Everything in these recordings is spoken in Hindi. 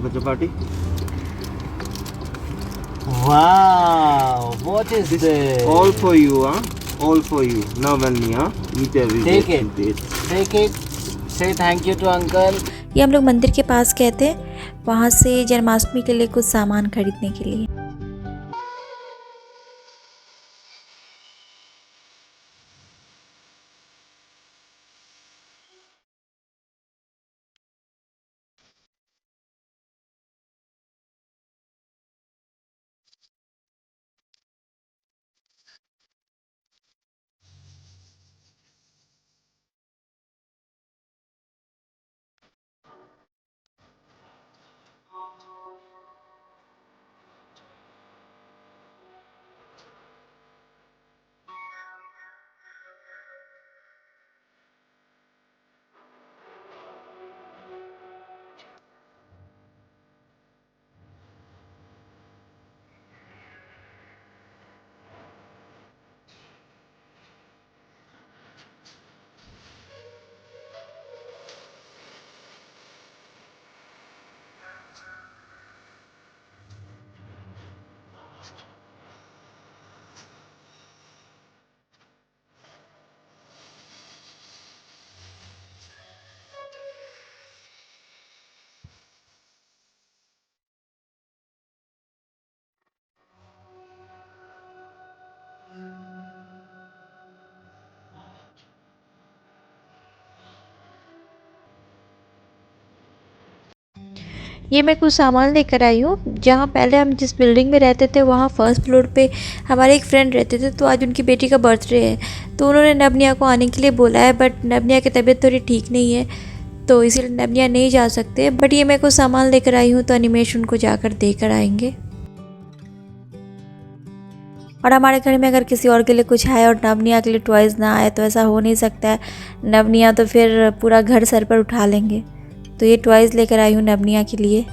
birthday party. Wow, what is this? All for you, huh? All for you. Now, Vanni, huh? Eat every day. Take it. Take it. Say thank you to uncle. ये हम लोग मंदिर के पास गए थे, वहाँ से जन्माष्टमी के लिए कुछ सामान खरीदने के लिए। ये मैं कुछ सामान लेकर आई हूँ। जहाँ पहले हम जिस बिल्डिंग में रहते थे वहाँ फर्स्ट फ्लोर पे हमारे एक फ्रेंड रहते थे, तो आज उनकी बेटी का बर्थडे है, तो उन्होंने नबनिया को आने के लिए बोला है, बट नबनिया की तबीयत थोड़ी ठीक नहीं है, तो इसीलिए नबनिया नहीं जा सकते। बट ये मैं कुछ सामान लेकर आई हूँ, तो अनिमेश उनको जाकर देकर आएंगे। और हमारे घर में अगर किसी और के लिए कुछ है और नबनिया के लिए टॉयज़ ना आए तो ऐसा हो नहीं सकता है। नबनिया तो फिर पूरा घर सर पर उठा लेंगे, तो ये टॉयज़ लेकर आई हूँ नबनिया के लिए।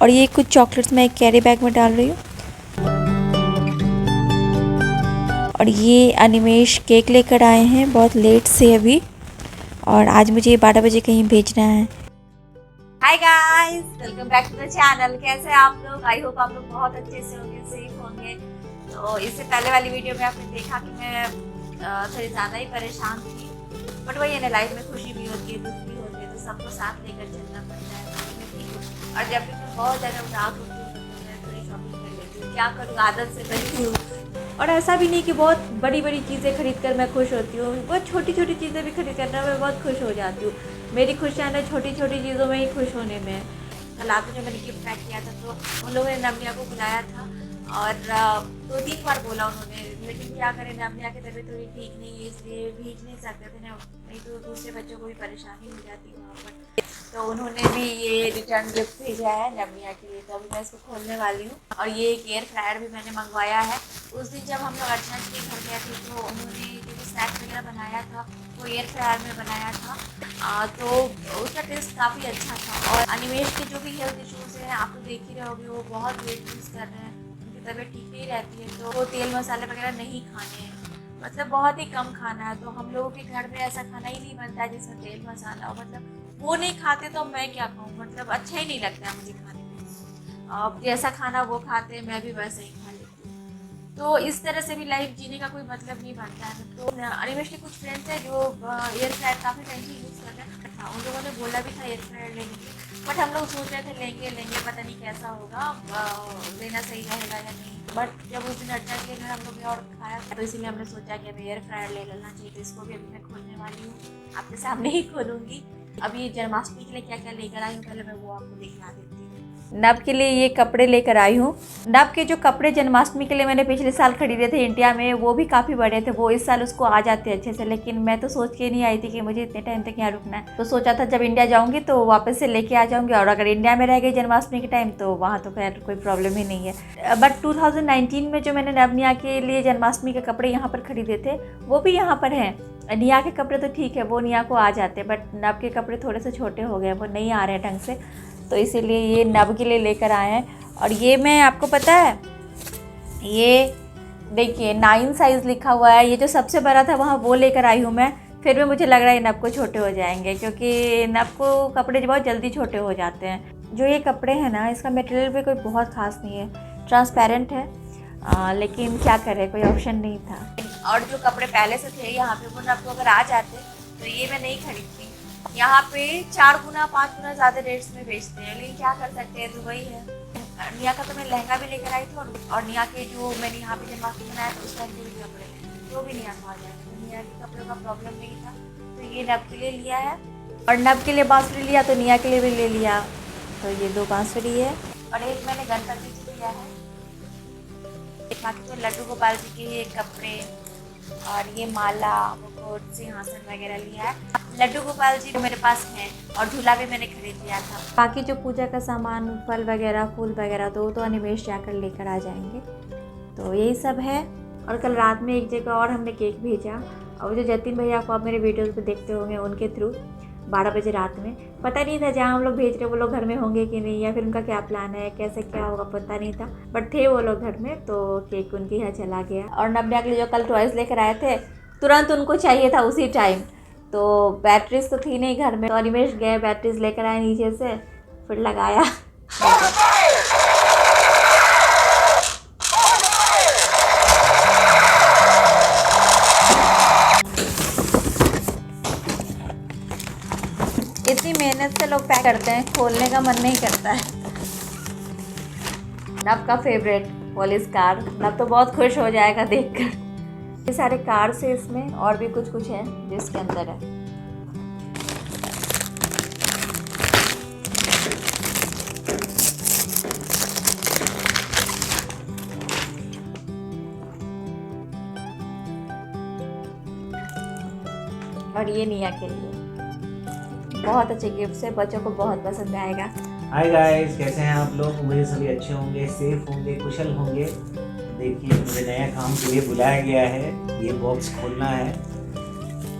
और ये कुछ चॉकलेट्स मैं एक कैरी बैग में डाल रही हूँ। और ये अनिमेश केक लेकर आए हैं बहुत लेट से अभी, और आज मुझे 12 बजे कहीं भेजना है। Hi guys, welcome back to the channel. कैसे हैं आप लोग? आई होप आप लोग बहुत अच्छे से होंगे, सेफ होंगे। तो इससे पहले वाली वीडियो में आपने देखा कि मैं थोड़ी ज़्यादा ही परेशान थी, बट वही है ना, लाइफ में खुशी भी होती है, दुख भी होते हैं, तो सबको साथ लेकर चलना पड़ता है। और जब भी मैं बहुत ज़्यादा उदास होती हूँ तो मैं थोड़ी शॉपिंग कर लेती हूँ। क्या करूँ, आदत से बनी हूँ। और ऐसा भी नहीं कि बहुत बड़ी बड़ी चीज़ें खरीद कर मैं खुश होती हूँ, बहुत छोटी छोटी चीज़ें भी खरीद करना मैं बहुत खुश हो जाती हूँ। मेरी खुशियाँ ना छोटी छोटी चीज़ों में ही खुश होने में है। कल आपने जब मैंने गिफ्ट पैक किया था तो उन लोगों ने नबनिया को बुलाया था, और 2-3 बार बोला उन्होंने, लेकिन क्या करें, नबनिया की तबीयत थोड़ी ठीक नहीं है, इसलिए भेज नहीं सकते थे ना, नहीं तो दूसरे बच्चों को भी परेशानी हो जाती वहाँ पर। तो उन्होंने भी ये रिटर्न गिफ्ट भेजा है नबनिया के लिए, तो अभी मैं इसको खोलने वाली हूँ। और ये एक एयर फ्रायर भी मैंने मंगवाया है। उस दिन जब हम लोग अर्चना जी के घर गए थे तो उन्होंने जो स्नैक्स वगैरह बनाया था वो एयर फ्रायर में बनाया था, तो उसका टेस्ट काफ़ी अच्छा था। और अनिमेश के जो भी हेल्थ इश्यूज़ हैं आप तो देख ही रहे होगे, वो बहुत वेट लूज़ कर रहे हैं, उनकी तबीयत ठीक नहीं रहती है, तो वो तेल मसाले वगैरह नहीं खाने हैं, मतलब बहुत ही कम खाना है। तो हम लोगों के घर में ऐसा खाना ही नहीं बनता है जिसमें तेल मसाला हो, मतलब वो नहीं खाते तो मैं क्या खाऊँ, मतलब अच्छा ही नहीं लगता है मुझे खाने में। अब जैसा खाना वो खाते हैं मैं भी वैसे ही खा लेती हूँ, तो इस तरह से भी लाइफ जीने का कोई मतलब नहीं बनता है। तो अनिमेश के कुछ फ्रेंड्स हैं जो एयर फ्रायर काफ़ी टाइम से यूज़ कर रहे हैं, उन लोगों ने बोला भी था एयर फ्रायर लेने के, बट हम लोग सोच रहे थे लेंगे पता नहीं कैसा होगा, लेना सही रहेगा या नहीं। बट जब उस दिन अर्चना के घर हम लोग ने और खाया तो इसीलिए हमने सोचा कि अब एयर फ्रायर ले लेना चाहिए। तो इसको भी अभी मैं खोलने वाली हूँ, आपके सामने ही खोलूँगी। अब ये जन्माष्टमी के लिए क्या क्या लेकर आई हूँ पहले मैं वो आपको दिखा देती हूँ। नब के लिए ये कपड़े लेकर आई हूँ। नब के जो कपड़े जन्माष्टमी के लिए मैंने पिछले साल खरीदे थे इंडिया में, वो भी काफ़ी बड़े थे, वो इस साल उसको आ जाते अच्छे से। लेकिन मैं तो सोच के नहीं आई थी कि मुझे इतने टाइम तक यहाँ रुकना है, तो सोचा था जब इंडिया जाऊँगी तो वापस से लेके आ जाऊँगी। और अगर इंडिया में रह गई जन्माष्टमी के टाइम तो वहाँ तो खैर कोई प्रॉब्लम ही नहीं है। बट 2019 में जो मैंने नब निया के लिए जन्माष्टमी के कपड़े यहाँ पर खरीदे थे वो भी यहाँ पर हैं। निया के कपड़े तो ठीक है, वो निया को आ जाते, बट नब के कपड़े थोड़े से छोटे हो गए, वो नहीं आ रहे हैं ढंग से, तो इसीलिए ये नब के लिए लेकर आए हैं। और ये मैं आपको पता है, ये देखिए 9 साइज़ लिखा हुआ है। ये जो सबसे बड़ा था वहाँ वो लेकर आई हूँ मैं, फिर भी मुझे लग रहा है नब को छोटे हो जाएंगे, क्योंकि नब को कपड़े बहुत जल्दी छोटे हो जाते हैं। जो ये कपड़े हैं ना, इसका मटेरियल भी कोई बहुत ख़ास नहीं है, ट्रांसपेरेंट है, लेकिन क्या करें, कोई ऑप्शन नहीं था। और जो कपड़े पहले से थे यहाँ पे, वो नब को अगर आ जाते तो ये मैं नहीं खरीदती। यहाँ पे 4 गुना 5 गुना ज़्यादा रेट्स में बेचते हैं, लेकिन क्या कर सकते हैं, दुबई है। निया का तो मैं लहंगा भी लेकर आई थी, और निया के जो मैंने यहाँ पे जन्माष्टमी बनाया था उस टाइम के भी कपड़े, तो भी निया को आ जाए, तो निया के कपड़ों का प्रॉब्लम नहीं था। तो ये नब के लिए लिया है, और नब के लिए बांसुरी लिया तो निया के लिए भी ले लिया। तो ये 2 बांसुरी है, और एक मैंने गणपति जी लिया है। बाकी तो लड्डू गोपाल जी के ये कपड़े और ये माला, मुकुट, सिंहासन वगैरह लिया है। लड्डू गोपाल जी मेरे पास हैं, और झूला भी मैंने खरीद लिया था। बाकी जो पूजा का सामान, फल वगैरह, फूल वगैरह, तो अनिमेश जाकर लेकर आ जाएंगे। तो यही सब है। और कल रात में एक जगह और हमने केक भेजा, और जो जतिन भैया को आप मेरे वीडियोज़ पे देखते होंगे, उनके थ्रू 12 बजे रात में, पता नहीं था जहाँ हम लोग भेज रहे वो लोग घर में होंगे कि नहीं, या फिर उनका क्या प्लान है, कैसे क्या होगा पता नहीं था, बट थे वो लोग घर में, तो केक उनके यहाँ चला गया। और नब्या के लिए जो कल टॉयज़ लेकर आए थे, तुरंत उनको चाहिए था उसी टाइम, तो बैटरीज तो थी नहीं घर में, तो अनिमेश गए बैटरीज लेकर आए नीचे से, फिर लगाया। इतनी मेहनत से लोग पैक करते हैं, खोलने का मन नहीं करता है। नब का फेवरेट पुलिस कार, नब तो बहुत खुश हो जाएगा देखकर। ये सारे कार्स है इसमें, और भी कुछ कुछ है जिसके अंदर है। और ये निया के लिए बहुत अच्छे गिफ्ट है, बच्चों को बहुत पसंद आएगा। हाय गाइस, कैसे हैं आप लोग? उम्मीद सभी अच्छे होंगे, सेफ होंगे, कुशल होंगे। देखिए, मुझे नया काम के लिए बुलाया गया है, ये बॉक्स खोलना है।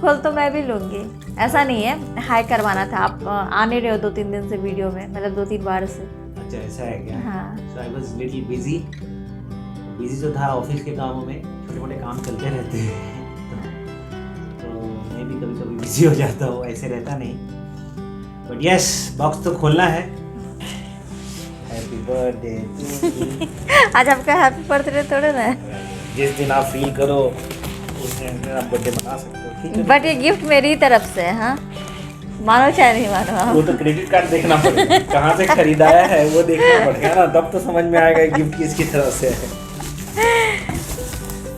खोल तो मैं भी लूँगी, ऐसा नहीं है, हाई करवाना था। आप आने रहे हो 2-3 दिन से वीडियो में, मतलब 2-3 बार से। अच्छा, ऐसा है क्या? हाँ। सो आई वाज लिटिल बिजी तो था ऑफिस के कामों में, छोटे मोटे काम चलते रहते हैं, तो मैं भी कभी कभी बिजी हो जाता हूँ, ऐसे रहता नहीं। बट यस, बॉक्स तो खोलना है। Happy birthday to me. आज आपका हैप्पी बर्थडे थोड़ा ना, जिस दिन आप फील करो उस दिन आप बर्थडे मना सकते हो, ठीक है? बट ये गिफ्ट मेरी तरफ से है, हाँ, मानो चाहे नहीं मानो। वो तो क्रेडिट कार्ड देखना पड़ेगा, कहाँ से खरीदाया है वो देखना पड़ेगा ना, तब तो समझ में आएगा गिफ्ट किसकी तरफ से है।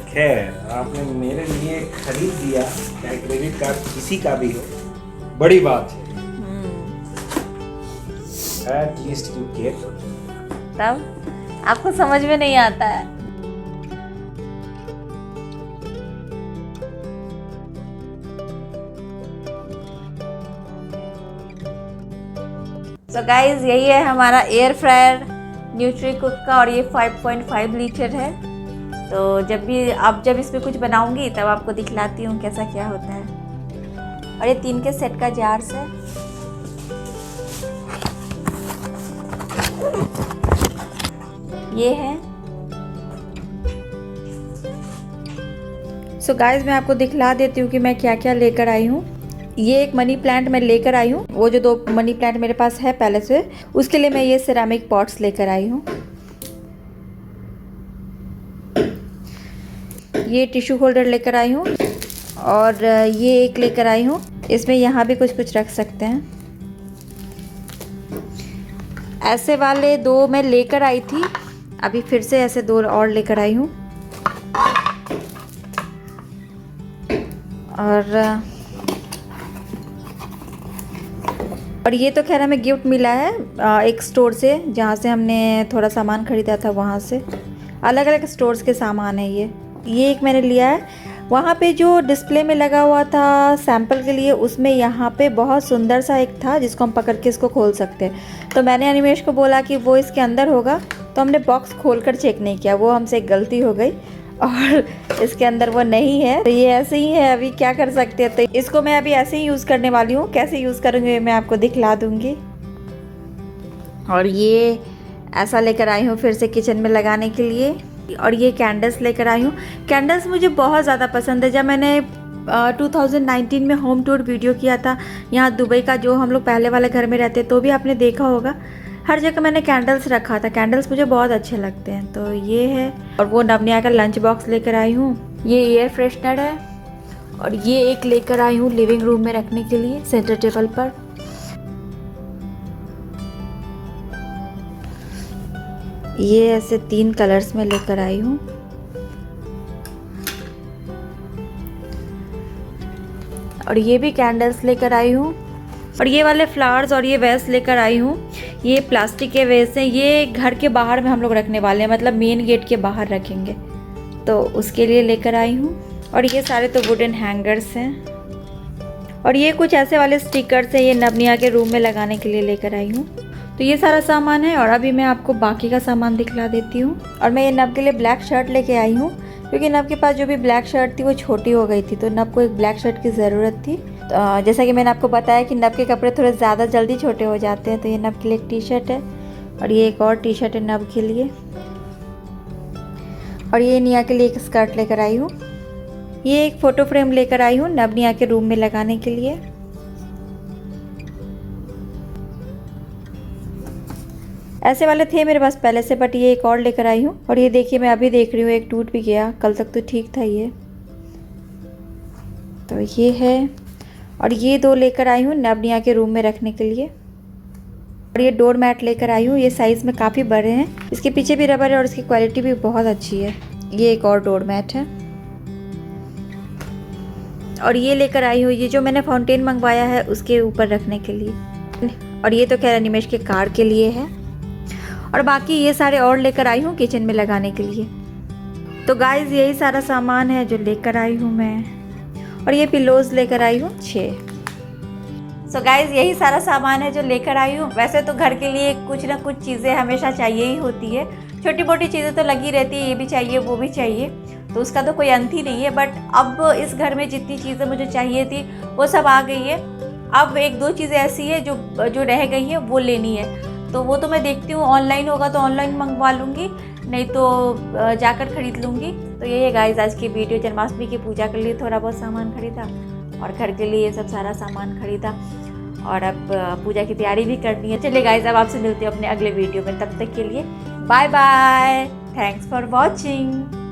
खैर, आपने मेरे लिए खरीद दिया, चाहे क्रेडिट कार्ड किसी का भी हो, बड़ी बात है। At least you care for me. तब आपको समझ में नहीं आता है। तो गाइज, यही है हमारा एयर फ्रायर न्यूट्री कुक का, और ये 5.5 लीटर है। तो जब इसमें कुछ बनाऊंगी तब आपको दिखलाती हूँ कैसा क्या होता है। और ये 3 के सेट का जार्स है। ये है। सो गाइस, मैं आपको दिखला देती हूँ कि मैं क्या क्या लेकर आई हूँ। ये एक मनी प्लांट मैं लेकर आई हूँ, वो जो 2 मनी प्लांट मेरे पास है पहले से, उसके लिए मैं ये सिरेमिक पॉट्स लेकर आई हूँ। ये टिश्यू होल्डर लेकर आई हूँ, और ये एक लेकर आई हूँ, इसमें यहाँ भी कुछ कुछ रख सकते हैं। ऐसे वाले 2 मैं लेकर आई थी, अभी फिर से ऐसे 2 और लेकर आई हूँ। और और ये तो खैर हमें गिफ्ट मिला है एक स्टोर से, जहाँ से हमने थोड़ा सामान ख़रीदा था, वहाँ से। अलग अलग स्टोर्स के सामान है ये एक मैंने लिया है। वहाँ पे जो डिस्प्ले में लगा हुआ था सैम्पल के लिए, उसमें यहाँ पे बहुत सुंदर सा एक था जिसको हम पकड़ के इसको खोल सकते हैं। तो मैंने अनिमेश को बोला कि वो इसके अंदर होगा, तो हमने बॉक्स खोलकर चेक नहीं किया, वो हमसे एक गलती हो गई और इसके अंदर वो नहीं है। तो ये ऐसे ही है, अभी क्या कर सकते हैं। तो इसको मैं अभी ऐसे ही यूज़ करने वाली हूँ, कैसे यूज़ करूँगी मैं आपको दिखला दूँगी। और ये ऐसा लेकर आई हूँ फिर से किचन में लगाने के लिए। और ये कैंडल्स लेकर आई हूँ। कैंडल्स मुझे बहुत ज़्यादा पसंद है। जब मैंने 2019 में होम टूर वीडियो किया था यहाँ दुबई का, जो हम लोग पहले वाले घर में रहते, तो भी आपने देखा होगा, हर जगह मैंने कैंडल्स रखा था। कैंडल्स मुझे बहुत अच्छे लगते हैं। तो ये है। और वो नवनिया का लंच बॉक्स लेकर आई हूँ। ये एयर फ्रेशनर है। और ये एक लेकर आई हूँ लिविंग रूम में रखने के लिए, सेंटर टेबल पर। ये ऐसे 3 कलर्स में लेकर आई हूँ। और ये भी कैंडल्स लेकर आई हूँ। और ये वाले फ्लावर्स और ये वेस लेकर आई हूँ। ये प्लास्टिक के वेस हैं। ये घर के बाहर में हम लोग रखने वाले हैं, मतलब मेन गेट के बाहर रखेंगे, तो उसके लिए लेकर आई हूँ। और ये सारे तो वुडन हैंगर्स हैं। और ये कुछ ऐसे वाले स्टिकर्स हैं, ये नवनिया के रूम में लगाने के लिए लेकर आई हूँ। तो ये सारा सामान है। और अभी मैं आपको बाकी का सामान दिखला देती हूँ। और मैं ये नव के लिए ब्लैक शर्ट लेके आई हूँ, क्योंकि नव के पास जो भी ब्लैक शर्ट थी वो छोटी हो गई थी, तो नव को एक ब्लैक शर्ट की ज़रूरत थी। तो जैसा कि मैंने आपको बताया कि नव के कपड़े थोड़े ज़्यादा जल्दी छोटे हो जाते हैं, तो ये नव के लिए एक टी शर्ट है। और ये एक और टी शर्ट है नव के लिए। और ये निया के लिए एक स्कर्ट लेकर आई हूँ। ये एक फ़ोटो फ्रेम लेकर आई हूँ नव निया के रूम में लगाने के लिए। ऐसे वाले थे मेरे पास पहले से, बट ये एक और लेकर आई हूँ। और ये देखिए, मैं अभी देख रही हूँ एक टूट भी गया, कल तक तो ठीक था ये। तो ये है। और ये 2 लेकर आई हूँ नवनिया के रूम में रखने के लिए। और ये डोर मैट लेकर आई हूँ। ये साइज़ में काफ़ी बड़े हैं, इसके पीछे भी रबर है और इसकी क्वालिटी भी बहुत अच्छी है। ये एक और डोर मैट है। और ये लेकर आई हूँ, ये जो मैंने फाउंटेन मंगवाया है उसके ऊपर रखने के लिए। और ये तो खैर अनिमेश के कार के लिए है। और बाकी ये सारे और लेकर आई हूँ किचन में लगाने के लिए। तो गाइस यही सारा सामान है जो लेकर आई हूँ मैं। और ये पिलोज लेकर आई हूँ 6। सो गाइज यही सारा सामान है जो लेकर आई हूँ। वैसे तो घर के लिए कुछ ना कुछ चीज़ें हमेशा चाहिए ही होती है, छोटी मोटी चीज़ें तो लगी रहती है, ये भी चाहिए वो भी चाहिए, तो उसका तो कोई अंत ही नहीं है। बट अब इस घर में जितनी चीज़ें मुझे चाहिए थी वो सब आ गई है। अब 1-2 चीज़ें ऐसी है जो रह गई है, वो लेनी है। तो वो तो मैं देखती हूँ, ऑनलाइन होगा तो ऑनलाइन मंगवा लूँगी, नहीं तो जाकर ख़रीद लूँगी। तो यही है गाइस आज की वीडियो। जन्माष्टमी की पूजा के लिए थोड़ा बहुत सामान ख़रीदा और घर के लिए ये सब सारा सामान ख़रीदा, और अब पूजा की तैयारी भी करनी है। चलिए गाइस, अब आपसे मिलते हैं अपने अगले वीडियो में। तब तक के लिए bye bye, thanks for watching.